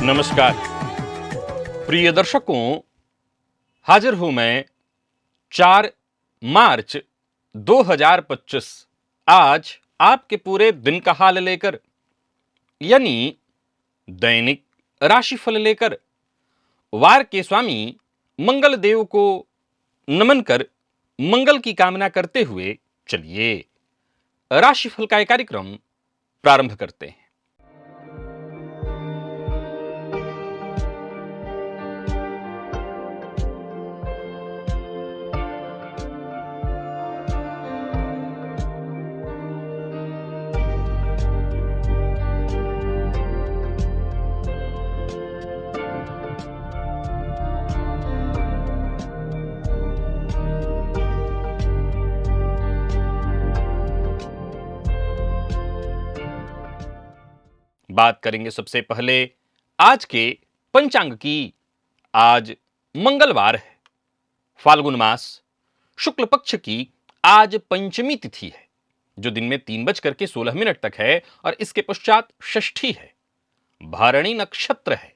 नमस्कार प्रिय दर्शकों, हाजिर हूं मैं 4 मार्च 2025 आज आपके पूरे दिन का हाल लेकर, यानी दैनिक राशिफल लेकर। वार के स्वामी मंगल देव को नमन कर मंगल की कामना करते हुए चलिए राशिफल का एक कार्यक्रम प्रारंभ करते हैं। बात करेंगे सबसे पहले आज के पंचांग की। आज मंगलवार है, फाल्गुन मास शुक्ल पक्ष की आज पंचमी तिथि है, जो दिन में 3:16 तक है और इसके पश्चात षष्ठी है। भरणी नक्षत्र है,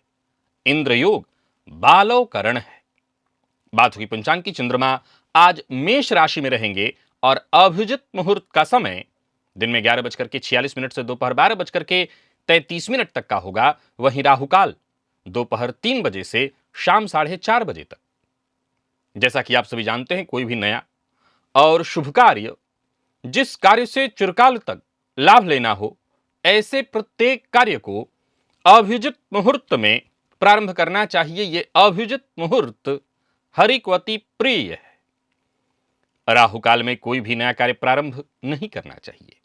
इंद्र योग बालवकरण है। बात हुई पंचांग की। चंद्रमा आज मेष राशि में रहेंगे और अभिजित मुहूर्त का समय दिन में 11:46 से दोपहर 12:33 तक का होगा। वहीं राहुकाल दोपहर 3 बजे से शाम 4:30 बजे तक। जैसा कि आप सभी जानते हैं, कोई भी नया और शुभ कार्य, जिस कार्य से चिरकाल तक लाभ लेना हो, ऐसे प्रत्येक कार्य को अभिजित मुहूर्त में प्रारंभ करना चाहिए। यह अभिजित मुहूर्त हरि को अति प्रिय है। राहुकाल में कोई भी नया कार्य प्रारंभ नहीं करना चाहिए।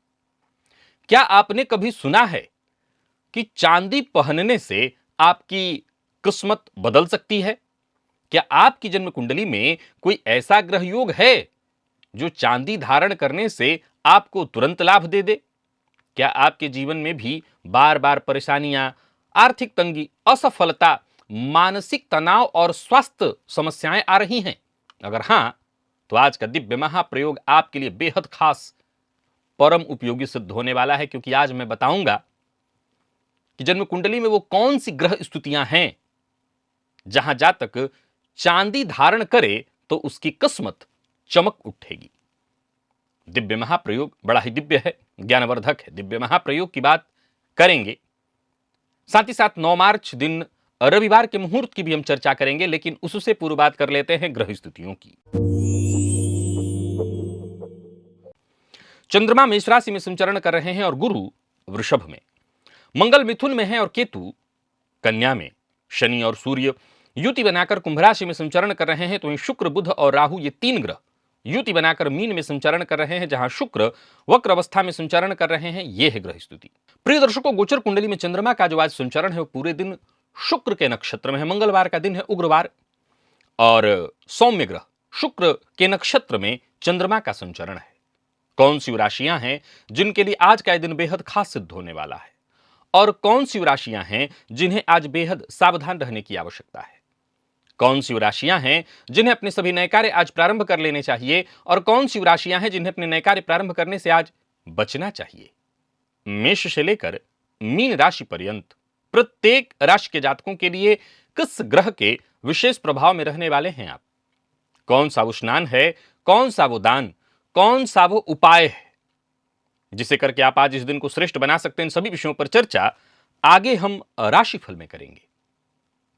क्या आपने कभी सुना है कि चांदी पहनने से आपकी किस्मत बदल सकती है? क्या आपकी जन्म कुंडली में कोई ऐसा ग्रह योग है जो चांदी धारण करने से आपको तुरंत लाभ दे दे? क्या आपके जीवन में भी बार बार परेशानियां, आर्थिक तंगी, असफलता, मानसिक तनाव और स्वास्थ्य समस्याएं आ रही हैं? अगर हां, तो आज का दिव्य महाप्रयोग आपके लिए बेहद खास, परम उपयोगी सिद्ध होने वाला है, क्योंकि आज मैं बताऊंगा कि जन्म कुंडली में वो कौन सी ग्रह स्थितियां हैं जहां जातक चांदी धारण करे तो उसकी किस्मत चमक उठेगी। दिव्य महाप्रयोग बड़ा ही दिव्य है, ज्ञानवर्धक है। दिव्य महाप्रयोग की बात करेंगे, साथ ही साथ 9 मार्च दिन रविवार के मुहूर्त की भी हम चर्चा करेंगे, लेकिन उससे पूर्व बात कर लेते हैं ग्रह स्थितियों की। चंद्रमा मेष राशि में संचरण कर रहे हैं और गुरु वृषभ में, मंगल मिथुन में है और केतु कन्या में। शनि और सूर्य युति बनाकर कुंभ राशि में संचरण कर रहे हैं, तो वहीं शुक्र, बुध और राहु ये 3 ग्रह युति बनाकर मीन में संचरण कर रहे हैं, जहां शुक्र वक्र अवस्था में संचरण कर रहे हैं। यह है ग्रह स्थिति। प्रिय दर्शकों, गोचर कुंडली में चंद्रमा का जो आज संचरण है वो पूरे दिन शुक्र के नक्षत्र में है। मंगलवार का दिन है, उग्रवार, और सौम्य ग्रह शुक्र के नक्षत्र में चंद्रमा का संचरण है। कौन सी राशियां हैं जिनके लिए आज का दिन बेहद खास सिद्ध होने वाला है, और कौन सी राशियां हैं जिन्हें आज बेहद सावधान रहने की आवश्यकता है? कौन सी राशियां हैं जिन्हें अपने सभी नए कार्य आज प्रारंभ कर लेने चाहिए, और कौन सी राशियां हैं जिन्हें अपने नए कार्य प्रारंभ करने से आज बचना चाहिए? मेष से लेकर मीन राशि पर्यंत प्रत्येक राशि के जातकों के लिए किस ग्रह के विशेष प्रभाव में रहने वाले हैं आप? कौन सा वो स्नान है, कौन सा वो दान, कौन सा वो उपाय है जिसे करके आप आज इस दिन को श्रेष्ठ बना सकते हैं? इन सभी विषयों पर चर्चा आगे हम राशिफल में करेंगे।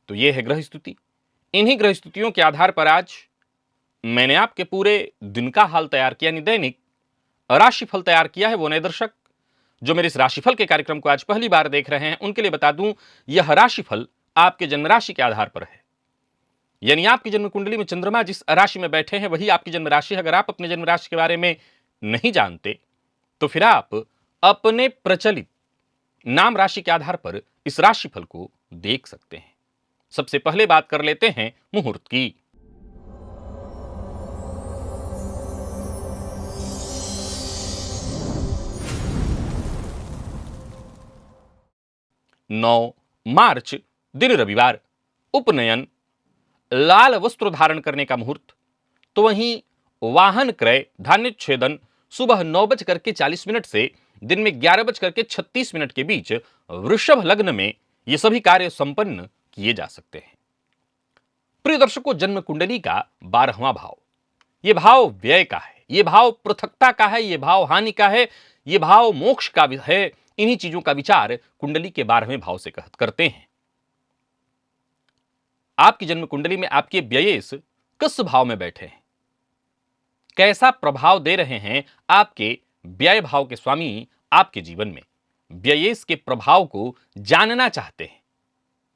तो यह है ग्रह स्थिति। इन्हीं ग्रह स्थितियों के आधार पर आज मैंने आपके पूरे दिन का हाल तैयार किया, यानी दैनिक राशिफल तैयार किया है। वो नए दर्शक जो मेरे इस राशिफल के कार्यक्रम को आज पहली बार देख रहे हैं, उनके लिए बता दूं, यह राशिफल आपके जन्म राशि के आधार पर है। यानी आपकी जन्म कुंडली में चंद्रमा जिस राशि में बैठे हैं वही आपकी जन्म राशि है। अगर आप अपने जन्म राशि के बारे में नहीं जानते तो फिर आप अपने प्रचलित नाम राशि के आधार पर इस राशिफल को देख सकते हैं। सबसे पहले बात कर लेते हैं मुहूर्त की। नौ मार्च दिन रविवार, उपनयन, लाल वस्त्र धारण करने का मुहूर्त। तो वहीं वाहन क्रय, धान्य छेदन सुबह 9:40 से दिन में 11:36 के बीच वृषभ लग्न में, ये सभी कार्य संपन्न किए जा सकते हैं। प्रिय दर्शकों, जन्म कुंडली का 12वां भाव, ये भाव व्यय का है, ये भाव पृथकता का है, ये भाव हानि का है, ये भाव मोक्ष का भी है। इन्हीं चीजों का विचार कुंडली के 12वें भाव से करते हैं। आपकी जन्म कुंडली में आपके व्ययेश किस भाव में बैठे हैं, कैसा प्रभाव दे रहे हैं आपके व्यय भाव के स्वामी आपके जीवन में, व्ययेश के प्रभाव को जानना चाहते हैं,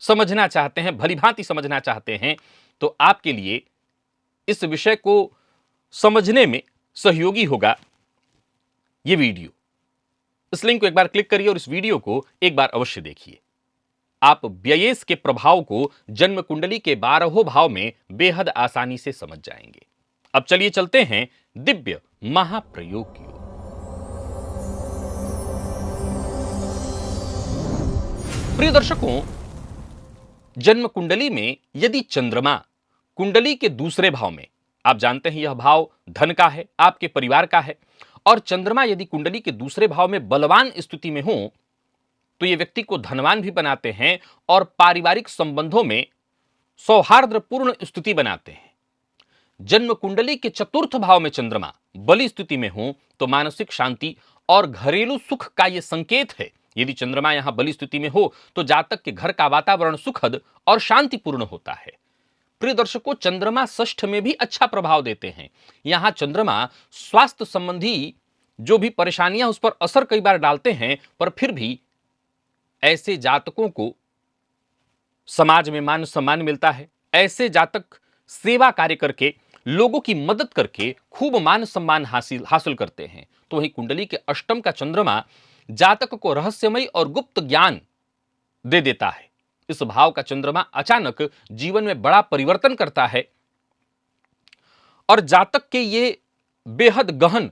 समझना चाहते हैं, भलीभांति समझना चाहते हैं, तो आपके लिए इस विषय को समझने में सहयोगी होगा ये वीडियो। इस लिंक को एक बार क्लिक करिए और इस वीडियो को एक बार अवश्य देखिए। आप व्ययेश के प्रभाव को जन्म कुंडली के 12वें भाव में बेहद आसानी से समझ जाएंगे। अब चलिए चलते हैं दिव्य महाप्रयोग की ओर। प्रिय दर्शकों, जन्म कुंडली में यदि चंद्रमा कुंडली के दूसरे भाव में, आप जानते हैं यह भाव धन का है, आपके परिवार का है, और चंद्रमा यदि कुंडली के दूसरे भाव में बलवान स्थिति में हो तो ये व्यक्ति को धनवान भी बनाते हैं और पारिवारिक संबंधों में सौहार्दपूर्ण स्थिति बनाते हैं। जन्म कुंडली के चतुर्थ भाव में चंद्रमा बली स्थिति में हो तो मानसिक शांति और घरेलू सुख का यह संकेत है। यदि चंद्रमा यहां बली स्थिति में हो तो जातक के घर का वातावरण सुखद और शांतिपूर्ण होता है। प्रिय दर्शकों, चंद्रमा षष्ठ में भी अच्छा प्रभाव देते हैं। यहां चंद्रमा स्वास्थ्य संबंधी जो भी परेशानियां उस पर असर कई बार डालते हैं, पर फिर भी ऐसे जातकों को समाज में मान सम्मान मिलता है। ऐसे जातक सेवा कार्य करके, लोगों की मदद करके खूब मान सम्मान हासिल करते हैं। तो वही कुंडली के अष्टम का चंद्रमा जातक को रहस्यमय और गुप्त ज्ञान दे देता है। इस भाव का चंद्रमा अचानक जीवन में बड़ा परिवर्तन करता है और जातक के ये बेहद गहन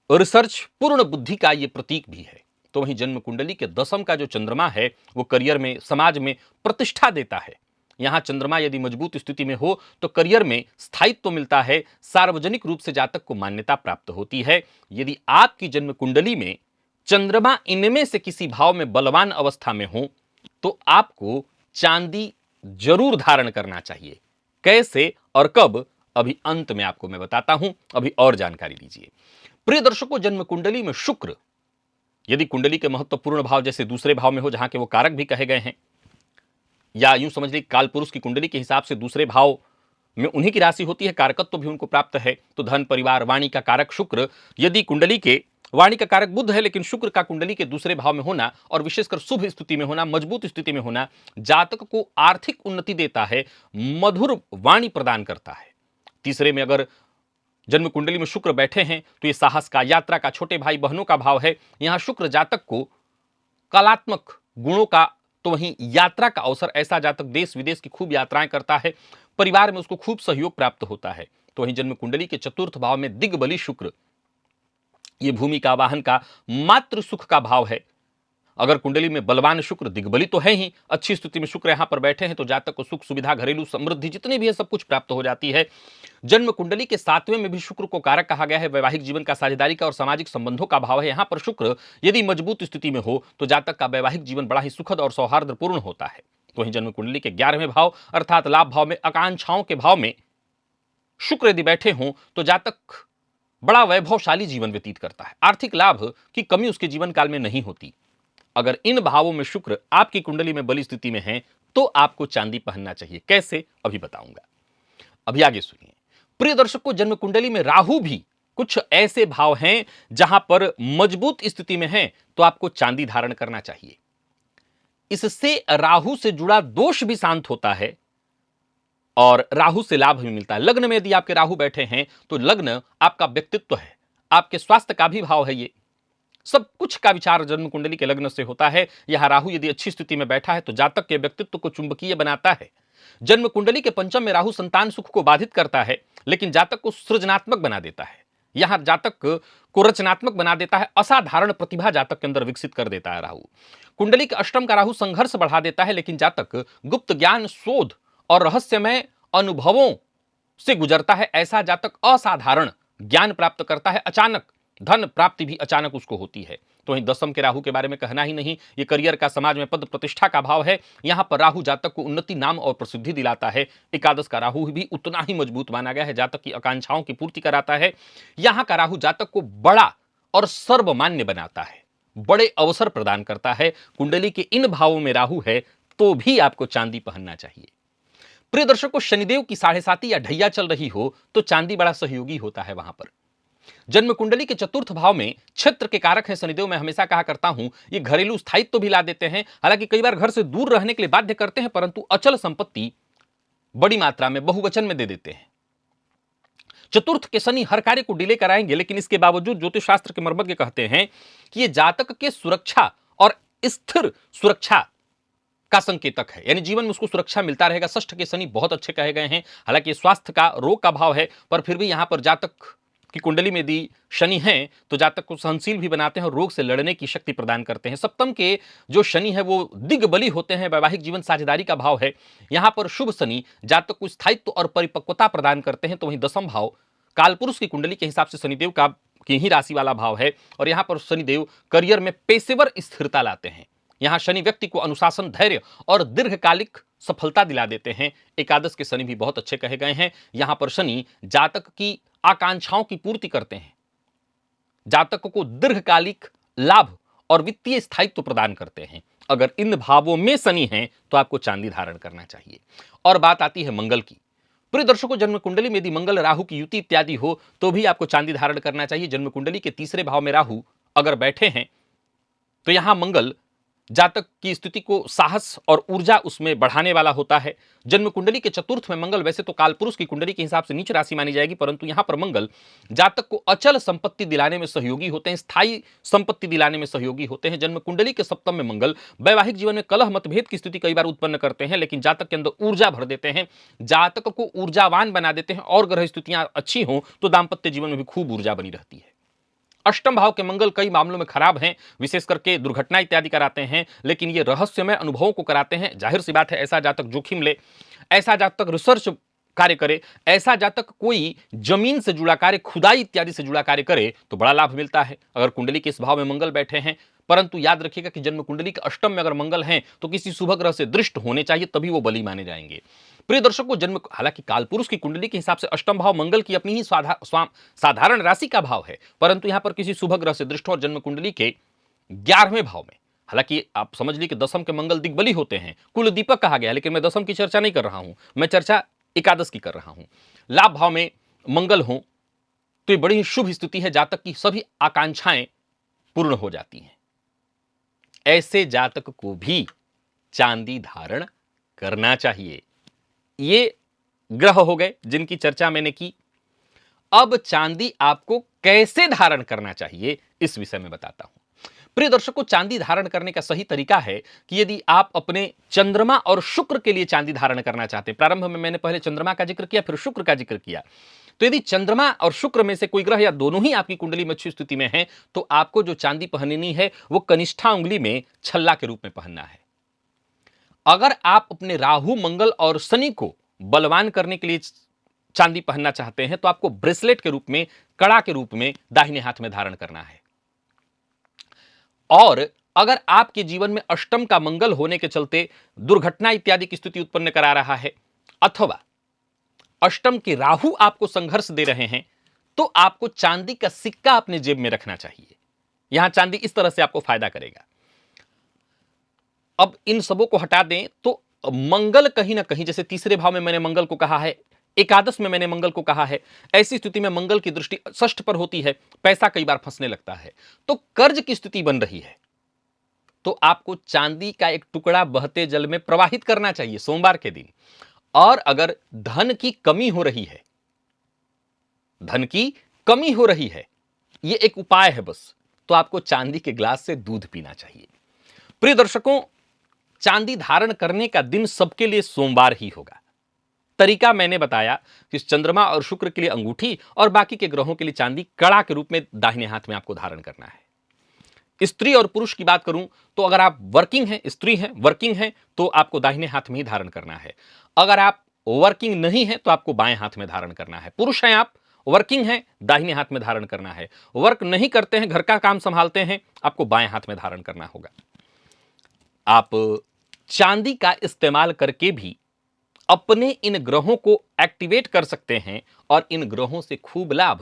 रिसर्च पूर्ण बुद्धि का ये प्रतीक भी है। तो वहीं जन्म कुंडली के 10वें का जो चंद्रमा है वो करियर में, समाज में प्रतिष्ठा देता है। यहां चंद्रमा यदि मजबूत स्थिति में हो तो करियर में स्थायित्व मिलता है, सार्वजनिक रूप से जातक को मान्यता प्राप्त होती है। यदि आपकी जन्म कुंडली में चंद्रमा इनमें से किसी भाव में बलवान अवस्था में हो तो आपको चांदी जरूर धारण करना चाहिए। कैसे और कब, अभी अंत में आपको मैं बताता हूं, अभी और जानकारी लीजिए। प्रिय दर्शकों, जन्म कुंडली में शुक्र यदि कुंडली के महत्वपूर्ण भाव जैसे दूसरे भाव में हो, जहां के वो कारक भी कहे गए हैं, या यूं समझ लीजिए कालपुरुष की कुंडली के हिसाब से दूसरे भाव में उन्हीं की राशि होती है, कारकत्व तो भी उनको प्राप्त है। तो धन, परिवार, वाणी का कारक शुक्र, यदि कुंडली के वाणी का कारक बुध है लेकिन शुक्र का कुंडली के दूसरे भाव में होना और विशेषकर शुभ स्थिति में होना, मजबूत स्थिति में होना, जातक को आर्थिक उन्नति देता है, मधुर वाणी प्रदान करता है। तीसरे में अगर जन्म कुंडली में शुक्र बैठे हैं तो ये साहस का, यात्रा का, छोटे भाई बहनों का भाव है। यहां शुक्र जातक को कलात्मक गुणों का, तो वहीं यात्रा का अवसर, ऐसा जातक देश विदेश की खूब यात्राएं करता है, परिवार में उसको खूब सहयोग प्राप्त होता है। तो वहीं जन्म कुंडली के चतुर्थ भाव में दिग्बली शुक्र, ये भूमि का, वाहन का, मातृ सुख का भाव है। अगर कुंडली में बलवान शुक्र, दिग्बली तो है ही, अच्छी स्थिति में शुक्र यहां पर बैठे हैं तो जातक को सुख सुविधा, घरेलू समृद्धि जितनी भी है सब कुछ प्राप्त हो जाती है। जन्म कुंडली के 7वें में भी शुक्र को कारक कहा गया है, वैवाहिक जीवन का, साझेदारी का और सामाजिक संबंधों का भाव है। यहां पर शुक्र यदि मजबूत स्थिति में हो तो जातक का वैवाहिक जीवन बड़ा ही सुखद और सौहार्दपूर्ण होता है। तो वहीं जन्म कुंडली के 11वें भाव अर्थात लाभ भाव में, आकांक्षाओं के भाव में शुक्र यदि बैठे हों तो जातक बड़ा वैभवशाली जीवन व्यतीत करता है। आर्थिक लाभ की कमी उसके जीवन काल में नहीं होती। अगर इन भावों में शुक्र आपकी कुंडली में बली स्थिति में है तो आपको चांदी पहनना चाहिए। कैसे, अभी बताऊंगा। अभी आगे सुनिए। प्रिय दर्शकों, जन्म कुंडली में राहु भी कुछ ऐसे भाव हैं जहां पर मजबूत स्थिति में है तो आपको चांदी धारण करना चाहिए। इससे राहु से जुड़ा दोष भी शांत होता है और राहु से लाभ भी मिलता है। लग्न में यदि आपके राहु बैठे हैं तो लग्न आपका व्यक्तित्व है, आपके स्वास्थ्य का भी भाव है। ये सब कुछ का विचार जन्म कुंडली के लग्न से होता है। यह राहु यदि अच्छी स्थिति में बैठा है तो जातक के व्यक्तित्व को चुंबकीय बनाता है। जन्म कुंडली के पंचम में राहु संतान सुख को बाधित करता है लेकिन जातक को सृजनात्मक बना देता है। यहां जातक को रचनात्मक बना देता है, असाधारण प्रतिभा जातक के अंदर विकसित कर देता है राहु। कुंडली के अष्टम का राहु संघर्ष बढ़ा देता है लेकिन जातक गुप्त ज्ञान, शोध और रहस्यमय अनुभवों से गुजरता है। ऐसा जातक असाधारण ज्ञान प्राप्त करता है, अचानक धन प्राप्ति भी अचानक उसको होती है। तो वहीं दसम के राहु के बारे में कहना ही नहीं, ये करियर का, समाज में पद प्रतिष्ठा का भाव है। यहां पर राहु जातक को उन्नति, नाम और प्रसिद्धि दिलाता है। एकादश का राहु भी उतना ही मजबूत माना गया है, जातक की आकांक्षाओं की पूर्ति कराता है। यहां का राहु जातक को बड़ा और सर्वमान्य बनाता है, बड़े अवसर प्रदान करता है। कुंडली के इन भावों में राहु है तो भी आपको चांदी पहनना चाहिए। प्रिय दर्शकों, शनिदेव की 7.5 या ढैया चल रही हो तो चांदी बड़ा सहयोगी होता है। वहां पर जन्म कुंडली के चतुर्थ भाव में क्षेत्र के कारक हैं शनिदेव। मैं हमेशा कहा करता हूं, ये घरेलू स्थायित्व तो भी ला देते हैं, हालांकि कई बार घर से दूर रहने के लिए बाध्य करते हैं, परंतु अचल संपत्ति बड़ी मात्रा में बहुवचन में दे देते हैं। चतुर्थ के शनि हर कार्य को डिले कराएंगे, लेकिन इसके बावजूद ज्योतिष शास्त्र के मर्मज्ञ कहते हैं कि यह जातक के सुरक्षा और स्थिर सुरक्षा का संकेतक है, यानी जीवन में उसको सुरक्षा मिलता रहेगा। षष्ठ के शनि बहुत अच्छे कहे गए हैं, हालांकि स्वास्थ्य का, रोग का भाव है, पर फिर भी यहां पर जातक की कुंडली में यदि शनि है तो जातक को सहनशील भी बनाते हैं और रोग से लड़ने की शक्ति प्रदान करते हैं। सप्तम के जो शनि है वो दिग्बली होते हैं, वैवाहिक जीवन साझेदारी का भाव है। यहां पर शुभ शनि जातक को स्थायित्व और परिपक्वता प्रदान करते हैं। तो वहीं दसम भाव कालपुरुष की कुंडली के हिसाब से शनिदेव का की ही राशि वाला भाव है, और यहां पर शनिदेव करियर में पेशेवर स्थिरता लाते हैं। यहां शनि व्यक्ति को अनुशासन, धैर्य और दीर्घकालिक सफलता दिला देते हैं। एकादश के शनि भी बहुत अच्छे कहे गए हैं। यहां पर शनि जातक की आकांक्षाओं की पूर्ति करते हैं, जातक को दीर्घकालिक लाभ और वित्तीय स्थायित्व प्रदान करते हैं। अगर इन भावों में शनि है तो आपको चांदी धारण करना चाहिए। और बात आती है मंगल की। प्रिय दर्शकों, जन्म कुंडली में यदि मंगल राहु की युति इत्यादि हो तो भी आपको चांदी धारण करना चाहिए। जन्म कुंडली के तीसरे भाव में राहु अगर बैठे हैं तो यहां मंगल जातक की स्थिति को साहस और ऊर्जा उसमें बढ़ाने वाला होता है। जन्म कुंडली के चतुर्थ में मंगल वैसे तो कालपुरुष की कुंडली के हिसाब से नीच राशि मानी जाएगी, परंतु यहां पर मंगल जातक को अचल संपत्ति दिलाने में सहयोगी होते हैं, स्थायी संपत्ति दिलाने में सहयोगी होते हैं। जन्म कुंडली के सप्तम में मंगल वैवाहिक जीवन में कलह मतभेद की स्थिति कई बार उत्पन्न करते हैं, लेकिन जातक के अंदर ऊर्जा भर देते हैं, जातक को ऊर्जावान बना देते हैं। और ग्रह स्थितियां अच्छी हों तो दाम्पत्य जीवन में भी खूब ऊर्जा बनी रहती है। अष्टम भाव के मंगल कई मामलों में खराब हैं, विशेष करके दुर्घटना इत्यादि कराते हैं, लेकिन ये रहस्यमय अनुभवों को कराते हैं। जाहिर सी बात है, ऐसा जातक जोखिम ले, ऐसा जातक रिसर्च कार्य करे, ऐसा जातक कोई जमीन से जुड़ा कार्य, खुदाई इत्यादि से जुड़ा कार्य करे तो बड़ा लाभ मिलता है अगर कुंडली के इस भाव में मंगल बैठे हैं। परंतु याद रखिएगा कि जन्म कुंडली के अष्टम में अगर मंगल हैं तो किसी शुभ ग्रह से दृष्ट होने चाहिए, तभी वो बली माने जाएंगे। प्रिय दर्शकों, जन्म हालांकि कालपुरुष की कुंडली के हिसाब से अष्टम भाव मंगल की अपनी ही साधारण राशि का भाव है, परंतु यहां पर किसी शुभ ग्रह से दृष्ट हो और जन्म कुंडली के 11वें भाव में, हालांकि आप समझ लीजिए कि दसम के मंगल दिग्बली होते हैं, कुल दीपक कहा गया, लेकिन मैं दसम की चर्चा नहीं कर रहा हूं, मैं चर्चा एकादश की कर रहा हूं। लाभ भाव में मंगल हो तो ये बड़ी ही शुभ स्थिति है, जातक की सभी आकांक्षाएं पूर्ण हो जाती हैं। ऐसे जातक को भी चांदी धारण करना चाहिए। ये ग्रह हो गए जिनकी चर्चा मैंने की। अब चांदी आपको कैसे धारण करना चाहिए इस विषय में बताता हूं। प्रिय दर्शकों, चांदी धारण करने का सही तरीका है कि यदि आप अपने चंद्रमा और शुक्र के लिए चांदी धारण करना चाहते हैं, प्रारंभ में मैंने पहले चंद्रमा का जिक्र किया, फिर शुक्र का जिक्र किया, तो यदि चंद्रमा और शुक्र में से कोई ग्रह या दोनों ही आपकी कुंडली में अच्छी स्थिति में है तो आपको जो चांदी पहननी है वो कनिष्ठा उंगली में छल्ला के रूप में पहनना है। अगर आप अपने राहु, मंगल और शनि को बलवान करने के लिए चांदी पहनना चाहते हैं तो आपको ब्रेसलेट के रूप में, कड़ा के रूप में दाहिने हाथ में धारण करना है। और अगर आपके जीवन में अष्टम का मंगल होने के चलते दुर्घटना इत्यादि की स्थिति उत्पन्न करा रहा है, अथवा अष्टम के राहु आपको संघर्ष दे रहे हैं, तो आपको चांदी का सिक्का अपने जेब में रखना चाहिए। यहां चांदी इस तरह से आपको फायदा करेगा। अब इन सबों को हटा दें तो मंगल कहीं ना कहीं, जैसे तीसरे भाव में मैंने मंगल को कहा है, एकादश में मैंने मंगल को कहा है, ऐसी स्थिति में मंगल की दृष्टि षष्ठ पर होती है, पैसा कई बार फंसने लगता है, तो कर्ज की स्थिति बन रही है, तो आपको चांदी का एक टुकड़ा बहते जल में प्रवाहित करना चाहिए सोमवार के दिन। और अगर धन की कमी हो रही है, धन की कमी हो रही है, यह एक उपाय है बस, तो आपको चांदी के ग्लास से दूध पीना चाहिए। प्रिय दर्शकों, चांदी धारण करने का दिन सबके लिए सोमवार ही होगा। तरीका मैंने बताया कि चंद्रमा और शुक्र के लिए अंगूठी और बाकी के ग्रहों के लिए चांदी कड़ा के रूप में दाहिने हाथ में आपको धारण करना है। स्त्री और पुरुष की बात करूं तो अगर आप वर्किंग हैं, स्त्री हैं, वर्किंग हैं, तो आपको दाहिने हाथ में ही धारण करना है। अगर आप वर्किंग नहीं है तो आपको बाएं हाथ में धारण करना है। पुरुष हैं आप, वर्किंग हैं, दाहिने हाथ में धारण करना है। वर्क नहीं करते हैं, घर का काम संभालते हैं, आपको बाएं हाथ में धारण करना होगा। आप चांदी का इस्तेमाल करके भी अपने इन ग्रहों को एक्टिवेट कर सकते हैं और इन ग्रहों से खूब लाभ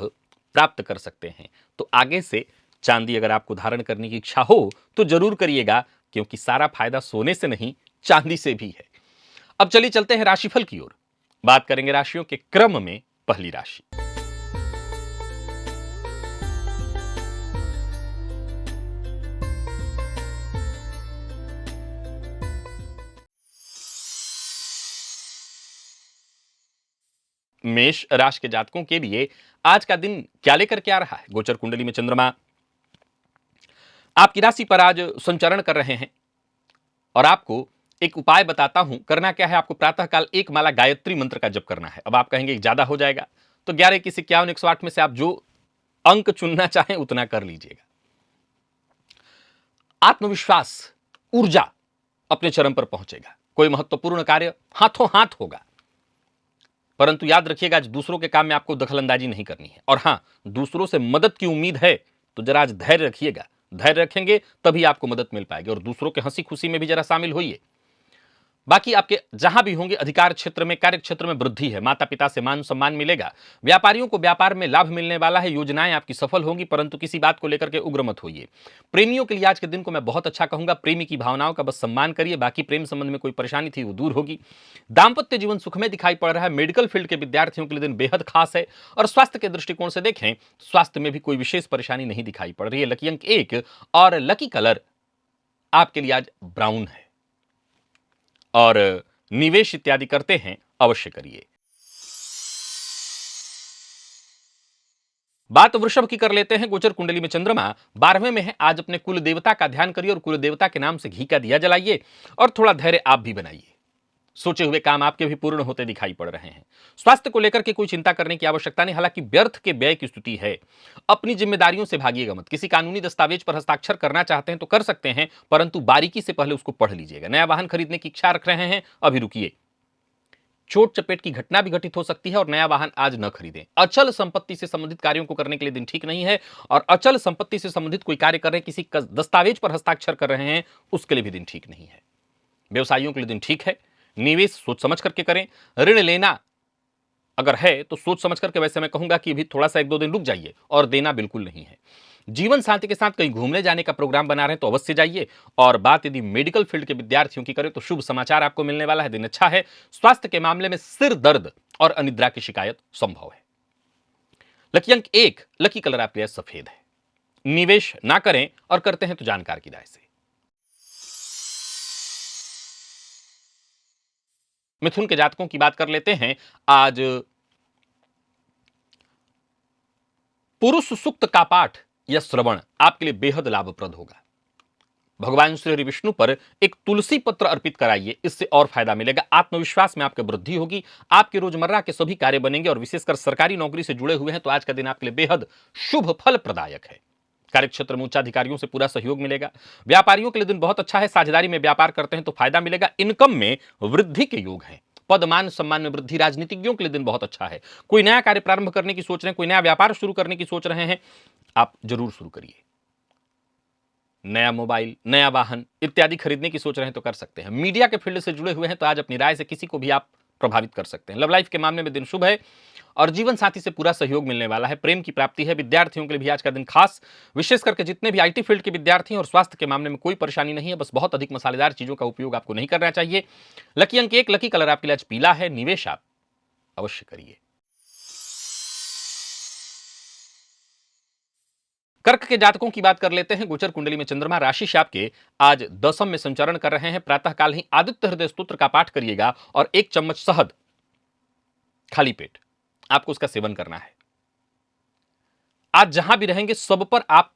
प्राप्त कर सकते हैं। तो आगे से चांदी अगर आपको धारण करने की इच्छा हो तो जरूर करिएगा, क्योंकि सारा फायदा सोने से नहीं, चांदी से भी है। अब चलिए चलते हैं राशिफल की ओर। बात करेंगे राशियों के क्रम में। पहली राशि मेष राशि के जातकों के लिए आज का दिन क्या लेकर के आ रहा है? गोचर कुंडली में चंद्रमा आपकी राशि पर आज संचरण कर रहे हैं और आपको एक उपाय बताता हूं। करना क्या है, आपको प्रातःकाल एक माला गायत्री मंत्र का जप करना है। अब आप कहेंगे ज्यादा हो जाएगा, तो 11 21 51 108 में से आप जो अंक चुनना चाहें उतना कर लीजिएगा। आत्मविश्वास, ऊर्जा अपने चरम पर पहुंचेगा। कोई महत्वपूर्ण कार्य हाथों हाथ होगा, परंतु याद रखिएगा आज दूसरों के काम में आपको दखलंदाजी नहीं करनी है। और हां, दूसरों से मदद की उम्मीद है तो जरा आज धैर्य रखिएगा। धैर्य रखेंगे तभी आपको मदद मिल पाएगी। और दूसरों के हंसी खुशी में भी जरा शामिल होइए। बाकी आपके जहां भी होंगे, अधिकार क्षेत्र में, कार्य क्षेत्र में वृद्धि है। माता पिता से मान सम्मान मिलेगा। व्यापारियों को व्यापार में लाभ मिलने वाला है। योजनाएं आपकी सफल होंगी, परंतु किसी बात को लेकर के उग्र मत होइए। प्रेमियों के लिए आज के दिन को मैं बहुत अच्छा कहूंगा। प्रेमी की भावनाओं का बस सम्मान करिए। बाकी प्रेम संबंध में कोई परेशानी थी वो दूर होगी। दाम्पत्य जीवन सुखमय दिखाई पड़ रहा है। मेडिकल फील्ड के विद्यार्थियों के लिए दिन बेहद खास है। और स्वास्थ्य के दृष्टिकोण से देखें, स्वास्थ्य में भी कोई विशेष परेशानी नहीं दिखाई पड़ रही है। लकी अंक 1 और लकी कलर आपके लिए आज ब्राउन है। और निवेश इत्यादि करते हैं, अवश्य करिए। बात वृषभ की कर लेते हैं। गोचर कुंडली में चंद्रमा 12वें में है। आज अपने कुल देवता का ध्यान करिए और कुल देवता के नाम से घी का दिया जलाइए और थोड़ा धैर्य आप भी बनाइए। सोचे हुए काम आपके भी पूर्ण होते दिखाई पड़ रहे हैं। स्वास्थ्य को लेकर के कोई चिंता करने की आवश्यकता नहीं। हालांकि व्यर्थ के व्यय की स्थिति है। अपनी जिम्मेदारियों से भागिएगा मत। किसी कानूनी दस्तावेज पर हस्ताक्षर करना चाहते हैं तो कर सकते हैं, परंतु बारीकी से पहले उसको पढ़ लीजिएगा। नया वाहन खरीदने की इच्छा रख रहे हैं, अभी रुकिए। चोट चपेट की घटना भी घटित हो सकती है और नया वाहन आज न खरीदें। अचल संपत्ति से संबंधित कार्यों को करने के लिए दिन ठीक नहीं है। और अचल संपत्ति से संबंधित कोई कार्य कर रहे हैं, किसी दस्तावेज पर हस्ताक्षर कर रहे हैं, उसके लिए भी दिन ठीक नहीं है। व्यवसायियों के लिए दिन ठीक है। निवेश सोच समझ करके करें। ऋण लेना अगर है तो सोच समझ करके, वैसे मैं कहूंगा कि अभी थोड़ा सा 1-2 दिन रुक जाइए। और देना बिल्कुल नहीं है। जीवन साथी के साथ कहीं घूमने जाने का प्रोग्राम बना रहे हैं तो अवश्य जाइए। और बात यदि मेडिकल फील्ड के विद्यार्थियों की करें तो शुभ समाचार आपको मिलने वाला है। दिन अच्छा है। स्वास्थ्य के मामले में सिर दर्द और अनिद्रा की शिकायत संभव है। लकी अंक 1, लकी कलर आपके लिए सफेद है। निवेश ना करें और करते हैं तो जानकार की राय से। मिथुन के जातकों की बात कर लेते हैं। आज पुरुष सूक्त का पाठ या श्रवण आपके लिए बेहद लाभप्रद होगा। भगवान श्री हरि विष्णु पर एक तुलसी पत्र अर्पित कराइए, इससे और फायदा मिलेगा। आत्मविश्वास में आपकी वृद्धि होगी। आपके रोजमर्रा के सभी कार्य बनेंगे। और विशेषकर सरकारी नौकरी से जुड़े हुए हैं तो आज का दिन आपके लिए बेहद शुभ फल प्रदायक है। कार्यक्षेत्र में उच्चाधिकारियों से पूरा सहयोग मिलेगा। व्यापारियों के लिए दिन बहुत अच्छा है। साझेदारी में व्यापार करते हैं तो फायदा मिलेगा। इनकम में वृद्धि के योग हैं। पद मान सम्मान में वृद्धि। राजनीतिज्ञों के लिए दिन बहुत अच्छा है। कोई नया कार्य प्रारंभ करने की सोच रहे हैं, कोई नया व्यापार शुरू करने की सोच रहे हैं, आप जरूर शुरू करिए। नया मोबाइल, नया वाहन इत्यादि खरीदने की सोच रहे हैं तो कर सकते हैं। मीडिया के फील्ड से जुड़े हुए हैं तो आज अपनी राय से किसी को भी आप प्रभावित कर सकते हैं। लव लाइफ के मामले में दिन शुभ है और जीवन साथी से पूरा सहयोग मिलने वाला है। प्रेम की प्राप्ति है। विद्यार्थियों के लिए भी आज का दिन खास, विशेष करके जितने भी आईटी फील्ड के विद्यार्थी हैं। और स्वास्थ्य के मामले में कोई परेशानी नहीं है, बस बहुत अधिक मसालेदार चीजों का उपयोग आपको नहीं करना चाहिए। लकी अंक 1, लकी कलर आपके लिए आज पीला है। निवेश आप अवश्य करिए। कर्क के जातकों की बात कर लेते हैं। गोचर कुंडली में चंद्रमा राशि से आपके आज 10वीं में संचरण कर रहे हैं। प्रातःकाल ही आदित्य हृदय स्तोत्र का पाठ करिएगा और 1 चम्मच शहद खाली पेट आपको उसका सेवन करना है। आज जहां भी रहेंगे सब पर आप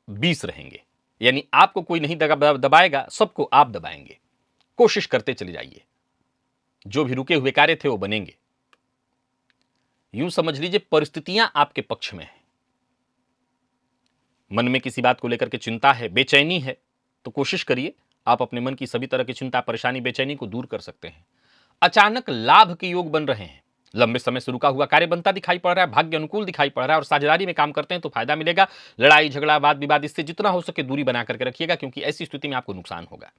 20 रहेंगे, यानी आपको कोई नहीं दबाएगा, सबको आप दबाएंगे। कोशिश करते चले जाइए। जो भी रुके हुए कार्य थे वो बनेंगे। यूं समझ लीजिए परिस्थितियां आपके पक्ष में हैं। मन में किसी बात को लेकर के चिंता है, बेचैनी है, तो कोशिश करिए आप अपने मन की सभी तरह की चिंता, परेशानी, बेचैनी को दूर कर सकते हैं। अचानक लाभ के योग बन रहे हैं। लंबे समय से रुका हुआ कार्य बनता दिखाई पड़ रहा है, भाग्य अनुकूल दिखाई पड़ रहा है और साझेदारी में काम करते हैं तो फायदा मिलेगा। लड़ाई झगड़ा वाद विवाद इससे जितना हो सके दूरी बना करके रखिएगा, क्योंकि ऐसी स्थिति में आपको नुकसान होगा।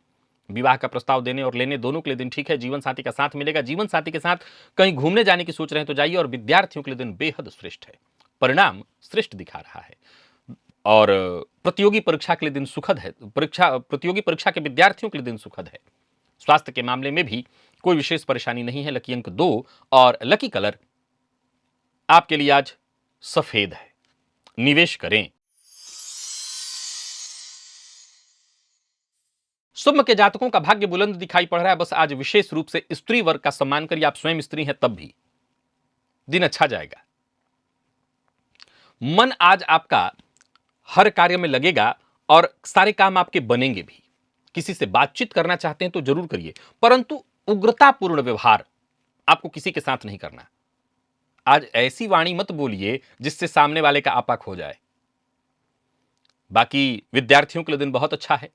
विवाह का प्रस्ताव देने और लेने दोनों के लिए दिन ठीक है। जीवन साथी का साथ मिलेगा। जीवन साथी के साथ कहीं घूमने जाने की सोच रहे हैं तो जाइए। और विद्यार्थियों के लिए दिन बेहद श्रेष्ठ है, परिणाम श्रेष्ठ दिखा रहा है। और प्रतियोगी परीक्षा के लिए दिन सुखद है। प्रतियोगी परीक्षा के विद्यार्थियों के लिए दिन सुखद है। स्वास्थ्य के मामले में भी कोई विशेष परेशानी नहीं है। लकी अंक 2 और लकी कलर आपके लिए आज सफेद है। निवेश करें। सुम्म के जातकों का भाग्य बुलंद दिखाई पड़ रहा है। बस आज विशेष रूप से स्त्री वर्ग का सम्मान करिए। आप स्वयं स्त्री हैं तब भी दिन अच्छा जाएगा। मन आज आपका हर कार्य में लगेगा और सारे काम आपके बनेंगे भी। किसी से बातचीत करना चाहते हैं तो जरूर करिए, परंतु उग्रतापूर्ण व्यवहार आपको किसी के साथ नहीं करना। आज ऐसी वाणी मत बोलिए जिससे सामने वाले का आपा खो जाए। बाकी विद्यार्थियों के लिए दिन बहुत अच्छा है।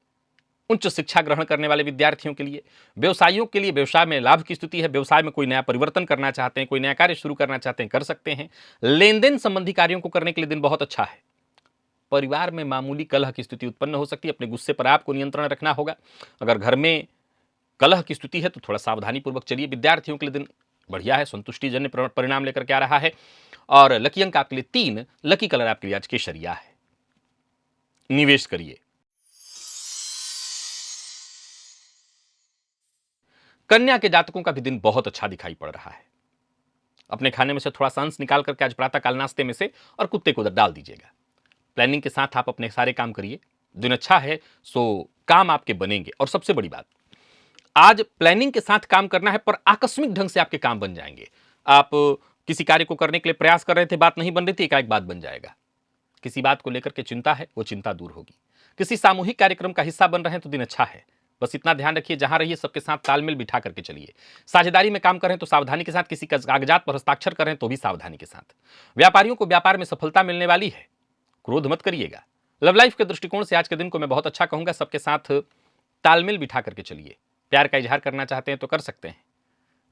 उच्च शिक्षा ग्रहण करने वाले विद्यार्थियों के लिए, व्यवसायियों के लिए व्यवसाय में लाभ की स्थिति है। व्यवसाय में कोई नया परिवर्तन करना चाहते हैं, कोई नया कार्य शुरू करना चाहते हैं, कर सकते हैं। लेन देन संबंधी कार्यों को करने के लिए दिन बहुत अच्छा है। परिवार में मामूली कलह की स्थिति उत्पन्न हो सकती है। अपने गुस्से पर आपको नियंत्रण रखना होगा। अगर घर में कलह की स्थिति है तो थोड़ा सावधानी पूर्वक चलिए। विद्यार्थियों के लिए दिन बढ़िया है, संतुष्टिजन्य परिणाम लेकर के आ रहा है। और लकी अंक आपके लिए 3, लकी कलर आपके लिए आज केसरिया है। निवेश करिए। कन्या के जातकों का भी दिन बहुत अच्छा दिखाई पड़ रहा है। अपने खाने में से थोड़ा सा अंश निकाल करके आज प्रातः काल नाश्ते में से और कुत्ते को डाल दीजिएगा। प्लानिंग के साथ आप अपने सारे काम करिए। दिन अच्छा है, सो काम आपके बनेंगे। और सबसे बड़ी बात, आज प्लानिंग के साथ काम करना है, पर आकस्मिक ढंग से आपके काम बन जाएंगे। आप किसी कार्य को करने के लिए प्रयास कर रहे थे, बात नहीं बन रही थी, एकाएक बात बन जाएगा। किसी बात को लेकर के चिंता है, वो चिंता दूर होगी। किसी सामूहिक कार्यक्रम का हिस्सा बन रहे हैं तो दिन अच्छा है। बस इतना ध्यान रखिए, जहां रहिए सबके साथ तालमेल बिठा करके चलिए। साझेदारी में काम करें तो सावधानी के साथ, किसी कागजात पर हस्ताक्षर करें तो भी सावधानी के साथ। व्यापारियों को व्यापार में सफलता मिलने वाली है, क्रोध मत करिएगा। लव लाइफ के दृष्टिकोण से आज के दिन को मैं बहुत अच्छा कहूंगा। सबके साथ तालमेल बिठा करके चलिए। प्यार का इजहार करना चाहते हैं तो कर सकते हैं।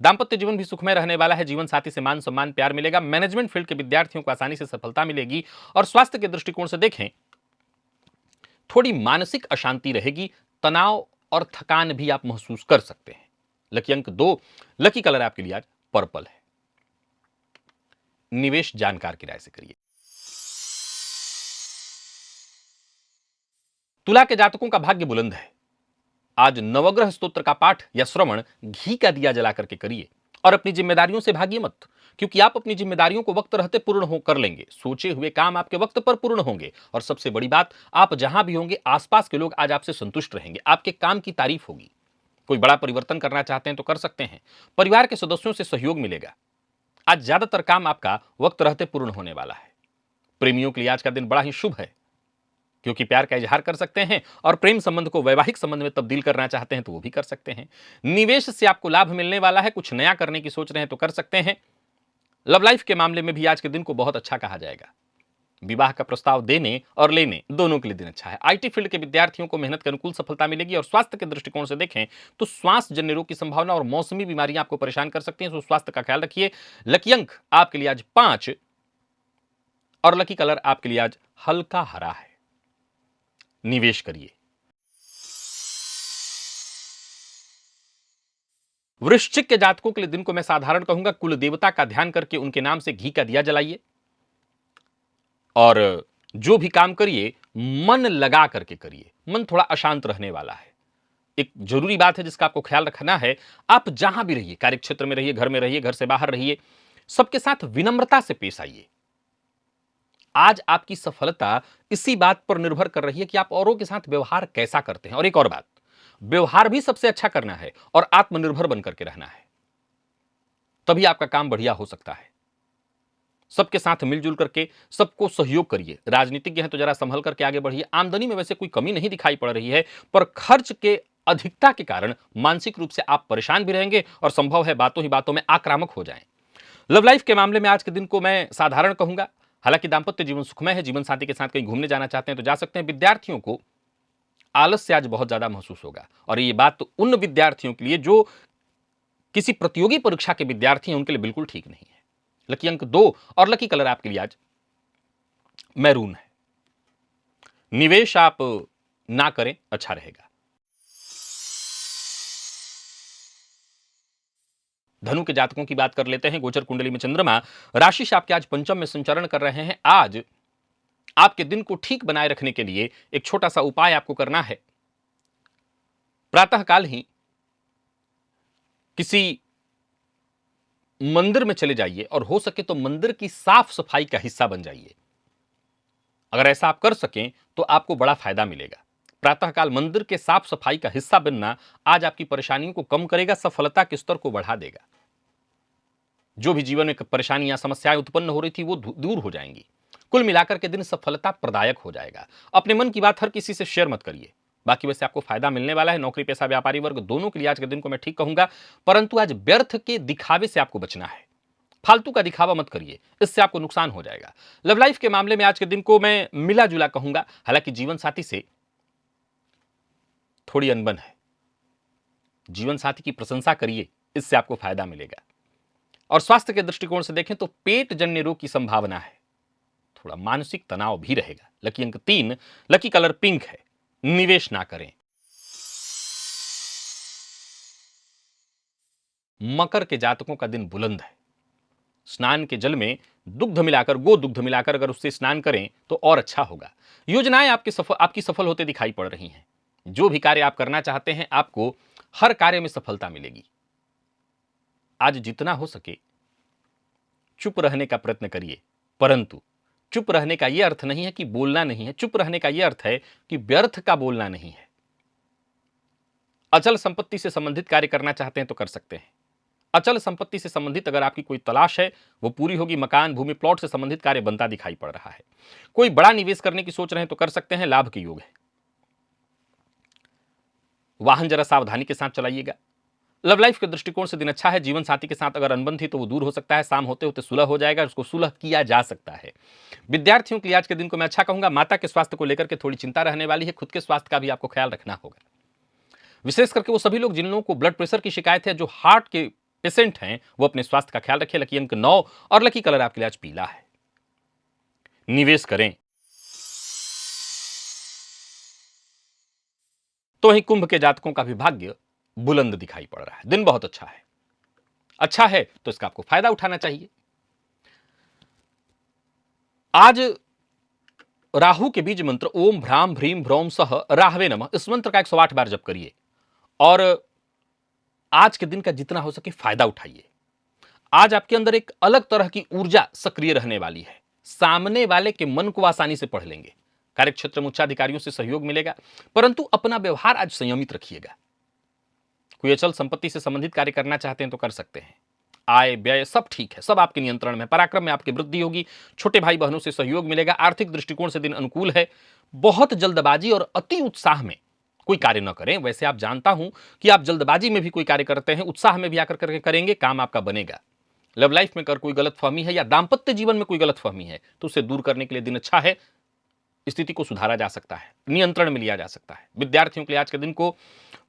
दांपत्य जीवन भी सुखमय रहने वाला है। जीवन साथी से मान सम्मान प्यार मिलेगा। मैनेजमेंट फील्ड के विद्यार्थियों को आसानी से सफलता मिलेगी। और स्वास्थ्य के दृष्टिकोण से देखें, थोड़ी मानसिक अशांति रहेगी। तनाव और थकान भी आप महसूस कर सकते हैं। लकी अंक 2, लकी कलर आपके लिए आज पर्पल है। निवेश जानकार की राय से करिए। तुला के जातकों का भाग्य बुलंद है। आज नवग्रह स्तोत्र का पाठ या श्रवण घी का दिया जला करके करिए। और अपनी जिम्मेदारियों से भागिए मत, क्योंकि आप अपनी जिम्मेदारियों को वक्त रहते पूर्ण हो कर लेंगे। सोचे हुए काम आपके वक्त पर पूर्ण होंगे। और सबसे बड़ी बात, आप जहां भी होंगे आसपास के लोग आज आपसे संतुष्ट रहेंगे। आपके काम की तारीफ होगी। कोई बड़ा परिवर्तन करना चाहते हैं तो कर सकते हैं। परिवार के सदस्यों से सहयोग मिलेगा। आज ज्यादातर काम आपका वक्त रहते पूर्ण होने वाला है। प्रेमियों के लिए आज का दिन बड़ा ही शुभ है, क्योंकि प्यार का इजहार कर सकते हैं और प्रेम संबंध को वैवाहिक संबंध में तब्दील करना चाहते हैं तो वो भी कर सकते हैं। निवेश से आपको लाभ मिलने वाला है। कुछ नया करने की सोच रहे हैं तो कर सकते हैं। लव लाइफ के मामले में भी आज के दिन को बहुत अच्छा कहा जाएगा। विवाह का प्रस्ताव देने और लेने दोनों के लिए दिन अच्छा है। आईटी फील्ड के विद्यार्थियों को मेहनत के अनुकूल सफलता मिलेगी। और स्वास्थ्य के दृष्टिकोण से देखें तो श्वास जन्य रोग की संभावना और मौसमी बीमारियां आपको परेशान कर सकती हैं, तो स्वास्थ्य का ख्याल रखिए। लकी अंक आपके लिए आज 5 और लकी कलर आपके लिए आज हल्का हरा है। निवेश करिए। वृश्चिक के जातकों के लिए दिन को मैं साधारण कहूंगा। कुल देवता का ध्यान करके उनके नाम से घी का दिया जलाइए। और जो भी काम करिए मन लगा करके करिए। मन थोड़ा अशांत रहने वाला है। एक जरूरी बात है जिसका आपको ख्याल रखना है। आप जहां भी रहिए, कार्यक्षेत्र में रहिए, घर में रहिए, घर से बाहर रहिए, सबके साथ विनम्रता से पेश आइए। आज आपकी सफलता इसी बात पर निर्भर कर रही है कि आप औरों के साथ व्यवहार कैसा करते हैं। और एक और बात, व्यवहार भी सबसे अच्छा करना है और आत्मनिर्भर बनकर के रहना है, तभी आपका काम बढ़िया हो सकता है। सबके साथ मिलजुल करके सबको सहयोग करिए। राजनीतिज्ञ हैं तो जरा संभल करके आगे बढ़िए। आमदनी में वैसे कोई कमी नहीं दिखाई पड़ रही है, पर खर्च के अधिकता के कारण मानसिक रूप से आप परेशान भी रहेंगे और संभव है बातों ही बातों में आक्रामक हो जाएं। लव लाइफ के मामले में आज के दिन को मैं साधारण कहूंगा। हालांकि दांपत्य जीवन सुखमय है। जीवन साथी के साथ कहीं घूमने जाना चाहते हैं तो जा सकते हैं। विद्यार्थियों को आलस से आज बहुत ज्यादा महसूस होगा। और ये बात तो उन विद्यार्थियों के लिए जो किसी प्रतियोगी परीक्षा के विद्यार्थी हैं, उनके लिए बिल्कुल ठीक नहीं है। लकी अंक 2 और लकी कलर आपके लिए आज मैरून है। निवेश आप ना करें, अच्छा रहेगा। धनु के जातकों की बात कर लेते हैं। गोचर कुंडली में चंद्रमा राशि से आपके आज पंचम में संचरण कर रहे हैं। आज आपके दिन को ठीक बनाए रखने के लिए एक छोटा सा उपाय आपको करना है। प्रातःकाल ही किसी मंदिर में चले जाइए और हो सके तो मंदिर की साफ सफाई का हिस्सा बन जाइए। अगर ऐसा आप कर सकें तो आपको बड़ा फायदा मिलेगा। प्रातःकाल मंदिर के साफ सफाई का हिस्सा बनना आज आपकी परेशानियों को कम करेगा, सफलता के स्तर को बढ़ा देगा। जो भी जीवन में परेशानियां समस्याएं उत्पन्न हो रही थी वो दूर हो जाएंगी। कुल मिलाकर के दिन सफलता प्रदायक हो जाएगा। अपने मन की बात हर किसी से शेयर मत करिए। बाकी वैसे आपको फायदा मिलने वाला है। नौकरी पेशा व्यापारी वर्ग दोनों के लिए आज के दिन को मैं ठीक कहूंगा, परंतु आज व्यर्थ के दिखावे से आपको बचना है। फालतू का दिखावा मत करिए, इससे आपको नुकसान हो जाएगा। लव लाइफ के मामले में आज के दिन को मैं मिला जुला कहूंगा। हालांकि जीवन साथी से थोड़ी अनबन है। जीवन साथी की प्रशंसा करिए, इससे आपको फायदा मिलेगा। और स्वास्थ्य के दृष्टिकोण से देखें तो पेट जन्य रोग की संभावना है। थोड़ा मानसिक तनाव भी रहेगा। लकी अंक 3, लकी कलर पिंक है। निवेश ना करें। मकर के जातकों का दिन बुलंद है। स्नान के जल में दुग्ध मिलाकर, गो दुग्ध मिलाकर अगर उससे स्नान करें तो और अच्छा होगा। योजनाएं आपकी सफल होते दिखाई पड़ रही हैं। जो भी कार्य आप करना चाहते हैं, आपको हर कार्य में सफलता मिलेगी। आज जितना हो सके चुप रहने का प्रयत्न करिए, परंतु चुप रहने का यह अर्थ नहीं है कि बोलना नहीं है। चुप रहने का यह अर्थ है कि व्यर्थ का बोलना नहीं है। अचल संपत्ति से संबंधित कार्य करना चाहते हैं तो कर सकते हैं। अचल संपत्ति से संबंधित अगर आपकी कोई तलाश है वो पूरी होगी। मकान, भूमि, प्लॉट से संबंधित कार्य बनता दिखाई पड़ रहा है। कोई बड़ा निवेश करने की सोच रहे हैं तो कर सकते हैं, लाभ के योग है। वाहन जरा सावधानी के साथ चलाइएगा। लव लाइफ के दृष्टिकोण से दिन अच्छा है। जीवन साथी के साथ अगर अनबन थी तो वो दूर हो सकता है। शाम होते होते सुलह हो जाएगा, उसको सुलह किया जा सकता है। विद्यार्थियों के लिए आज के दिन को मैं अच्छा कहूंगा। माता के स्वास्थ्य को लेकर के थोड़ी चिंता रहने वाली है। खुद के स्वास्थ्य का भी आपको ख्याल रखना होगा। विशेष करके वो सभी लोग जिन लोगों को ब्लड प्रेशर की शिकायत है, जो हार्ट के पेशेंट हैं, वो अपने स्वास्थ्य का ख्याल रखें। लकी अंक 9 और लकी कलर आपके लिए आज पीला है। निवेश करें तो ही कुंभ के जातकों का भी भाग्य बुलंद दिखाई पड़ रहा है। दिन बहुत अच्छा है। अच्छा है तो इसका आपको फायदा उठाना चाहिए। आज राहु के बीज मंत्र ओम भ्राम भ्रीम भ्रौम सह राहवे नमः, इस मंत्र का 108 बार जप करिए और आज के दिन का जितना हो सके फायदा उठाइए। आज आपके अंदर एक अलग तरह की ऊर्जा सक्रिय रहने वाली है। सामने वाले के मन को आसानी से पढ़ लेंगे। कार्यक्षेत्र में उच्चाधिकारियों से सहयोग मिलेगा, परंतु अपना व्यवहार आज संयमित रखिएगा। कोई अचल संपत्ति से संबंधित कार्य करना चाहते हैं तो कर सकते हैं। आय व्यय सब ठीक है, सब आपके नियंत्रण में। पराक्रम में आपकी वृद्धि होगी। छोटे भाई बहनों से सहयोग मिलेगा। आर्थिक दृष्टिकोण से दिन अनुकूल है। बहुत जल्दबाजी और अति उत्साह में कोई कार्य न करें। वैसे आप जानता हूं कि आप जल्दबाजी में भी कोई कार्य करते हैं, उत्साह में भी आकर करके करेंगे, काम आपका बनेगा। लव लाइफ में अगर कोई गलतफहमी है या दाम्पत्य जीवन में कोई गलतफहमी है तो उसे दूर करने के लिए दिन अच्छा है। स्थिति को सुधारा जा सकता है, नियंत्रण में लिया जा सकता है। विद्यार्थियों के लिए आज के दिन को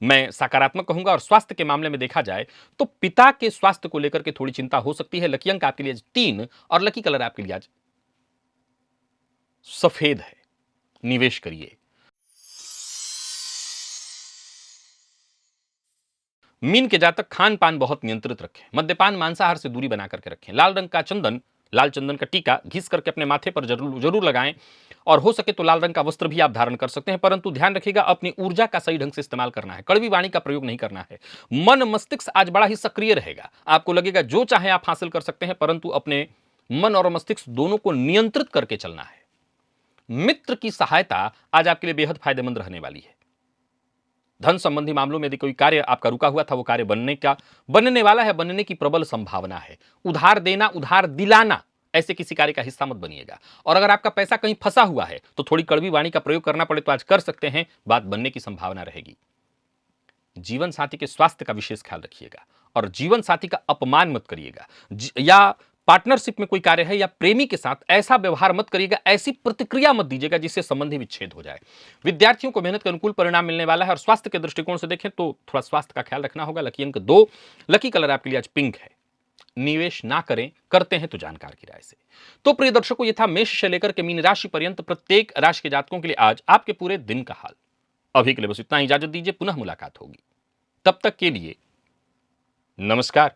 मैं सकारात्मक कहूंगा। और स्वास्थ्य के मामले में देखा जाए तो पिता के स्वास्थ्य को लेकर के थोड़ी चिंता हो सकती है। लकी अंक आपके लिए 3 और लकी कलर आपके लिए आज सफेद है। निवेश करिए। मीन के जातक खान पान बहुत नियंत्रित रखें। मद्यपान, मांसाहार से दूरी बना करके रखें। लाल रंग का चंदन, लाल चंदन का टीका घिस करके अपने माथे पर जरूर लगाएं। और हो सके तो लाल रंग का वस्त्र भी आप धारण कर सकते हैं, परंतु ध्यान रखिएगा अपनी ऊर्जा का सही ढंग से इस्तेमाल करना है। कड़वी वाणी का प्रयोग नहीं करना है। मन मस्तिष्क आज बड़ा ही सक्रिय रहेगा। आपको लगेगा जो चाहे आप हासिल कर सकते हैं, परंतु अपने मन और मस्तिष्क दोनों को नियंत्रित करके चलना है। मित्र की सहायता आज आपके लिए बेहद फायदेमंद रहने वाली है। धन संबंधी मामलों में यदि कोई कार्य आपका रुका हुआ था वो कार्य बनने वाला है, बनने की प्रबल संभावना है। उधार देना, उधार दिलाना, ऐसे किसी कार्य का हिस्सा मत बनिएगा। और अगर आपका पैसा कहीं फंसा हुआ है तो थोड़ी कड़वी वाणी का प्रयोग करना पड़े तो आज कर सकते हैं, बात बनने की संभावना रहेगी। जीवन साथी के स्वास्थ्य का विशेष ख्याल रखिएगा और जीवन साथी का अपमान मत करिएगा। या पार्टनरशिप में कोई कार्य है या प्रेमी के साथ ऐसा व्यवहार मत करिएगा, ऐसी प्रतिक्रिया मत दीजिएगा जिससे संबंधी विच्छेद हो जाए। विद्यार्थियों को मेहनत के अनुकूल परिणाम मिलने वाला है। और स्वास्थ्य के दृष्टिकोण से देखें तो थोड़ा स्वास्थ्य का ख्याल रखना होगा। लकी अंक 2, लकी कलर आपके लिए आज पिंक है। निवेश ना करें, करते हैं तो जानकार की राय से। तो प्रिय दर्शकों, ये था मेष से लेकर के मीन राशि पर्यंत प्रत्येक राशि के जातकों के लिए आज आपके पूरे दिन का हाल। अभी के लिए बस इतना ही, इजाजत दीजिए, पुनः मुलाकात होगी। तब तक के लिए नमस्कार।